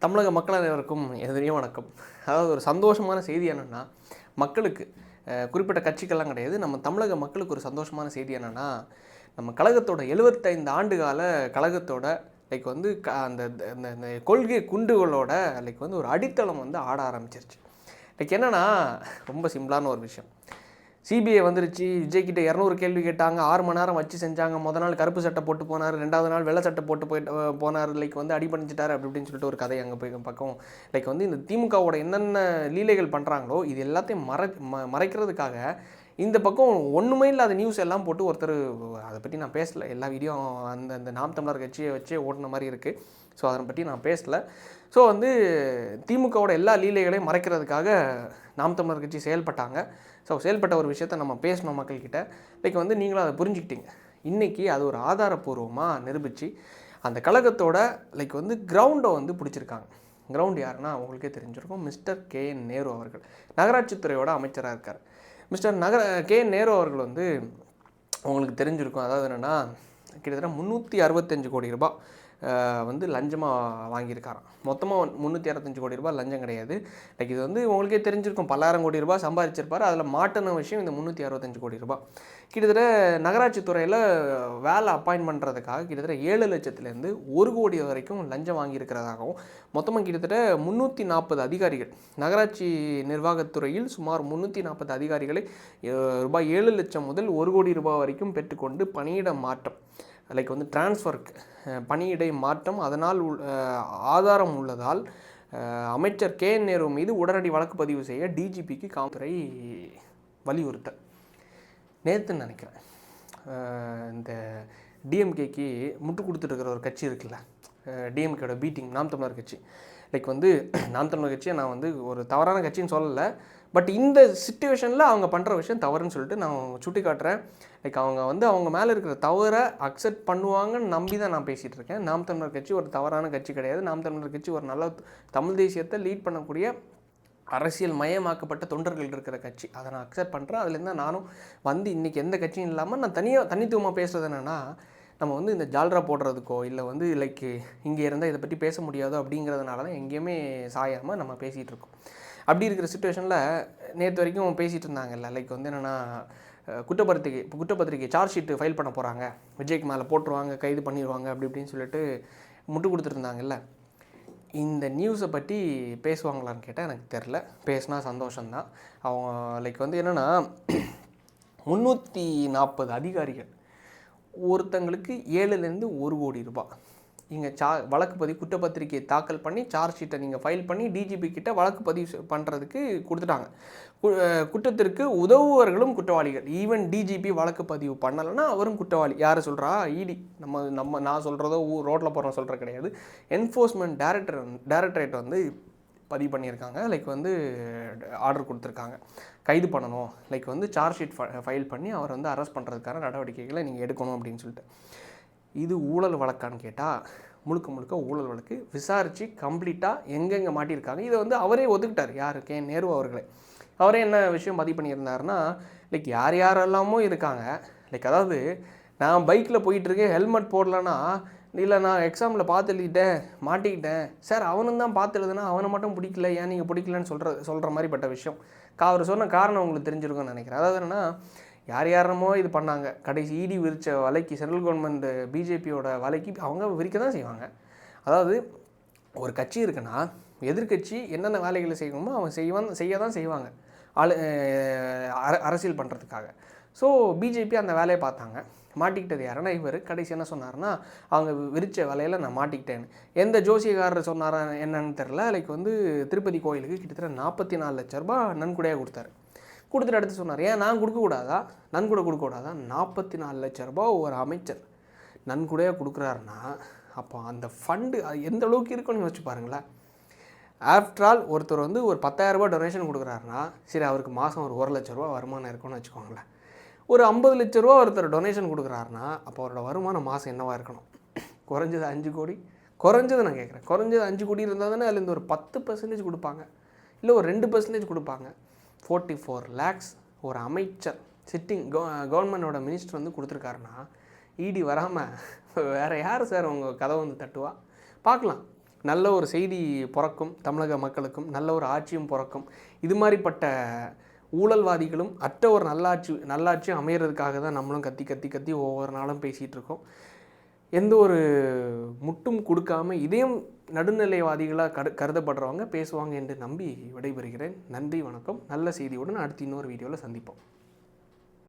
தமிழக மக்கள் அனைவருக்கும் எதிரியும் வணக்கம். அதாவது ஒரு சந்தோஷமான செய்தி என்னென்னா, மக்களுக்கு குறிப்பிட்ட கட்சிக்கெல்லாம் கிடையாது, நம்ம தமிழக மக்களுக்கு ஒரு சந்தோஷமான செய்தி என்னென்னா, நம்ம கழகத்தோட 75 ஆண்டுகால கழகத்தோட வந்து அந்த அந்த கொள்கை குண்டுகளோட வந்து ஒரு அடித்தளம் வந்து ஆட ஆரம்பிச்சிருச்சு. என்னென்னா, ரொம்ப சிம்பிளான ஒரு விஷயம். சிபிஐ வந்துருச்சு. விஜய்கிட்ட 200 கேள்வி கேட்டாங்க. 6 மணி நேரம் வச்சு செஞ்சாங்க. முதல் நாள் கருப்பு சட்டை போட்டு போனார், 2வது நாள் வெள்ளை சட்டை போட்டு போனார். வந்து அடிபணிச்சிட்டார் அப்படி இப்படின்னு சொல்லிட்டு ஒரு கதை அங்கே போய் பக்கம் வந்து இந்த திமுகவோட என்னென்ன லீலைகள் பண்ணுறாங்களோ இது எல்லாத்தையும் மறைக்கிறதுக்காக இந்த பக்கம் ஒன்றுமே இல்லாத நியூஸ் எல்லாம் போட்டு ஒருத்தர், அதை பற்றி நான் பேசலை. எல்லா வீடியோ அந்த நாம் தமிழர் கட்சியை வச்சே ஓட்டின மாதிரி இருக்குது. ஸோ அதை பற்றி நான் பேசலை. ஸோ வந்து திமுகவோட எல்லா லீலைகளையும் மறைக்கிறதுக்காக நாம் தமிழர் கட்சி செயல்பட்டாங்க. ஸோ செயல்பட்ட ஒரு விஷயத்த நம்ம பேசணும் மக்கள்கிட்ட. வந்து நீங்களும் அதை புரிஞ்சுக்கிட்டீங்க. இன்றைக்கி அது ஒரு ஆதாரப்பூர்வமாக நிரூபித்து அந்த கழகத்தோட வந்து கிரவுண்டை வந்து பிடிச்சிருக்காங்க. கிரவுண்ட் யாருன்னா உங்களுக்கே தெரிஞ்சிருக்கும், மிஸ்டர் KN நேரு அவர்கள் நகராட்சித்துறையோட அமைச்சராக இருக்கார். மிஸ்டர் KN நேரு அவர்கள் வந்து உங்களுக்கு தெரிஞ்சிருக்கும். அதாவது என்னென்னா, கிட்டத்தட்ட 365 கோடி ரூபாய் வந்து லஞ்சமாக வாங்கியிருக்காராம். மொத்தமாக 365 கோடி ரூபாய் லஞ்சம் கிடையாது. இது வந்து உங்களுக்கே தெரிஞ்சிருக்கும், பல்லாயிரம் கோடி ரூபாய் சம்பாதிச்சிருப்பார். அதில் மாட்டின விஷயம் இந்த 365 கோடி ரூபாய். கிட்டத்தட்ட நகராட்சி துறையில் வேலை அப்பாயின்ட் பண்ணுறதுக்காக கிட்டத்தட்ட 7 லட்சத்துலேருந்து 1 கோடி வரைக்கும் லஞ்சம் வாங்கியிருக்கிறதாகவும், மொத்தமாக கிட்டத்தட்ட 340 அதிகாரிகள், நகராட்சி நிர்வாகத்துறையில் சுமார் 340 அதிகாரிகளை ரூபாய் 7 லட்சம் முதல் 1 கோடி ரூபாய் வரைக்கும் பெற்றுக்கொண்டு பணியிட மாற்றம், வந்து டிரான்ஸ்ஃபருக்கு பணியிடை மாற்றம், அதனால் ஆதாரம் உள்ளதால் அமைச்சர் KN நேரு மீது உடனடி வழக்கு பதிவு செய்ய டிஜிபிக்கு காவல்துறை வலியுறுத்த நேற்றுன்னு நினைக்கிறேன். இந்த டிஎம்கேக்கு முட்டு கொடுத்துட்டு ஒரு கட்சி இருக்குல்ல, டிஎம்கேயோட பீட்டிங் நாம் தமிழர் கட்சி. வந்து நாம் தமிழர் கட்சியை நான் வந்து ஒரு தவறான கட்சின்னு சொல்லலை, பட் இந்த சிச்சுவேஷனில் அவங்க பண்ணுற விஷயம் தவறுன்னு சொல்லிட்டு நான் சுட்டி காட்டுறேன். அவங்க வந்து அவங்க மேலே இருக்கிற தவறை அக்செப்ட் பண்ணுவாங்கன்னு நம்பி தான் நான் பேசிகிட்டு இருக்கேன். நாம் தமிழர் கட்சி ஒரு தவறான கட்சி கிடையாது. நாம் தமிழர் கட்சி ஒரு நல்ல தமிழ் தேசியத்தை லீட் பண்ணக்கூடிய அரசியல் மயமாக்கப்பட்ட தொண்டர்கள் இருக்கிற கட்சி. அதை நான் அக்செப்ட் பண்ணுறேன். அதுலேருந்து தான் நானும் வந்து இன்றைக்கி எந்த கட்சியும் இல்லாமல் நான் தனித்துவமாக பேசுகிறது என்னென்னா, நம்ம வந்து இந்த ஜால்ரா போடுறதுக்கோ இல்லை வந்து இங்கே இருந்தால் இதை பற்றி பேச முடியாதோ அப்படிங்கிறதுனால தான் எங்கேயுமே சாயாமல் நம்ம பேசிகிட்டு இருக்கோம். அப்படி இருக்கிற சுச்சுவேஷனில் நேற்று வரைக்கும் பேசிகிட்டு இருந்தாங்கல்ல, வந்து என்னென்னா, குற்றப்பத்திரிக்கை சார்ஜ் ஷீட்டு ஃபைல் பண்ண போகிறாங்க, விஜய்க்கு மேலே போட்டுருவாங்க, கைது பண்ணிடுவாங்க அப்படி இப்படின்னு சொல்லிட்டு முட்டு கொடுத்துருந்தாங்கல்ல. இந்த நியூஸை பற்றி பேசுவாங்களான்னு கேட்டால் எனக்கு தெரில. பேசினா சந்தோஷம்தான். அவங்க வந்து என்னென்னா, 340 அதிகாரிகள், ஒருத்தங்களுக்கு 7லேருந்து 1 கோடி ரூபாய் இங்கே வழக்கு பதிவு குற்றப்பத்திரிக்கையை தாக்கல் பண்ணி சார்ஜ் ஷீட்டை நீங்கள் ஃபைல் பண்ணி டிஜிபி கிட்ட வழக்கு பதிவு பண்ணுறதுக்கு கொடுத்துட்டாங்க. குற்றத்திற்கு உதவுவர்களும் குற்றவாளிகள். ஈவன் டிஜிபி வழக்கு பதிவு பண்ணலைன்னா அவரும் குற்றவாளி. யார் சொல்கிறா? இடி. நான் சொல்கிறதோ ரோட்டில் போகிறோம் சொல்கிற கிடையாது. என்ஃபோர்ஸ்மெண்ட் டைரக்டரேட் வந்து பதிவு பண்ணியிருக்காங்க. வந்து ஆர்டர் கொடுத்துருக்காங்க, கைது பண்ணணும், வந்து சார்ஜ் ஷீட் ஃபைல் பண்ணி அவரை வந்து அரெஸ்ட் பண்ணுறதுக்கான நடவடிக்கைகளை நீங்கள் எடுக்கணும் அப்படின்னு சொல்லிட்டு. இது ஊழல் வழக்கான்னு கேட்டால் முழுக்க ஊழல் வழக்கு. விசாரித்து கம்ப்ளீட்டாக எங்கெங்கே மாட்டியிருக்காங்க இதை வந்து அவரே ஒத்துக்கிட்டார். யார்? KN நேரு அவர்களே. அவரே என்ன விஷயம் பதிவு பண்ணியிருந்தாருன்னா, யார் யாரெல்லாமோ இருக்காங்க. அதாவது நான் பைக்கில் போயிட்டுருக்கேன், ஹெல்மெட் போடலன்னா, இல்லை நான் எக்ஸாமில் பார்த்து எழுதிட்டேன், மாட்டிக்கிட்டேன் சார், அவனும் தான் பார்த்து எழுதுனா அவனை மட்டும் பிடிக்கல, ஏன் நீங்கள் பிடிக்கலன்னு சொல்கிற மாதிரிப்பட்ட விஷயம். அவர் சொன்ன காரணம் உங்களுக்கு தெரிஞ்சிருக்கும்னு நினைக்கிறேன். அதாவது என்னென்னா, யார் இது பண்ணாங்க, கடைசி இடி விரித்த வலைக்கு, சென்ட்ரல் கவர்மெண்ட் பிஜேபியோட வலைக்கு அவங்க விரிக்க தான் செய்வாங்க. அதாவது ஒரு கட்சி இருக்குன்னா எதிர்கட்சி என்னென்ன வேலைகளை செய்யணுமோ அவங்க செய்ய தான் செய்வாங்க அரசியல் பண்ணுறதுக்காக. ஸோ பிஜேபி அந்த வேலையை பார்த்தாங்க. மாட்டிக்கிட்டது யாருன்னா இவர். கடைசி என்ன சொன்னார்னா, அவங்க விரித்த வலையில் நான் மாட்டிக்கிட்டேன்னு. எந்த ஜோசியக்காரர் சொன்னாரா என்னன்னு தெரில. வந்து திருப்பதி கோயிலுக்கு கிட்டத்தட்ட 44 லட்ச ரூபா நன்கொடையாக கொடுத்துட்டு அடுத்து சொன்னார், ஏன் நான் கொடுக்கக்கூடாதா, நன்கொடை கொடுக்கக்கூடாதா? 44 லட்ச ரூபா ஒரு அமைச்சர் நன்கொடையாக கொடுக்குறாருன்னா அப்போ அந்த ஃபண்டு எந்த அளவுக்கு இருக்குன்னு யோசிச்சு பாருங்களேன். ஆஃப்டர் ஆல் ஒருத்தர் வந்து ஒரு 10,000 ரூபா டொனேஷன் கொடுக்குறாருன்னா, சரி அவருக்கு மாதம் ஒரு 1 லட்ச ரூபா வருமானம் இருக்குன்னு வச்சுக்கோங்களேன். ஒரு 50 லட்ச ரூபா ஒருத்தர் டொனேஷன் கொடுக்குறாருன்னா அப்போ அவரோட வருமானம் மாதம் என்னவாக இருக்கணும்? குறைஞ்சது 5 கோடி. குறைஞ்சது நான் கேட்குறேன், குறைஞ்சது 5 கோடி இருந்தால் தானே அதுலேருந்து ஒரு 10% கொடுப்பாங்க, இல்லை ஒரு 2% கொடுப்பாங்க. 44 lakhs ஒரு அமைச்சர் சிட்டிங் கவர்மெண்டோட மினிஸ்டர் வந்து கொடுத்துருக்காருன்னா, இடி வராமல் வேறு யார் சார் உங்கள் கதவை வந்து தட்டுவா? பார்க்கலாம். நல்ல ஒரு செய்தி பிறக்கும், தமிழக மக்களுக்கும் நல்ல ஒரு ஆட்சியும் பிறக்கும். இது மாதிரிப்பட்ட ஊழல்வாதிகளும் அற்ற ஒரு நல்லாட்சியும் அமையிறதுக்காக தான் நம்மளும் கத்தி கத்தி கத்தி ஒவ்வொரு நாளும் பேசிகிட்டு இருக்கோம். எந்த ஒரு முட்டும் கொடுக்காம இதையும் நடுநிலைவாதிகளாக கருதப்படுறவங்க பேசுவாங்க என்று நம்பி விடைபெறுகிறேன். நன்றி, வணக்கம். நல்ல செய்தியுடன் அடுத்து இன்னொரு வீடியோவில் சந்திப்போம்.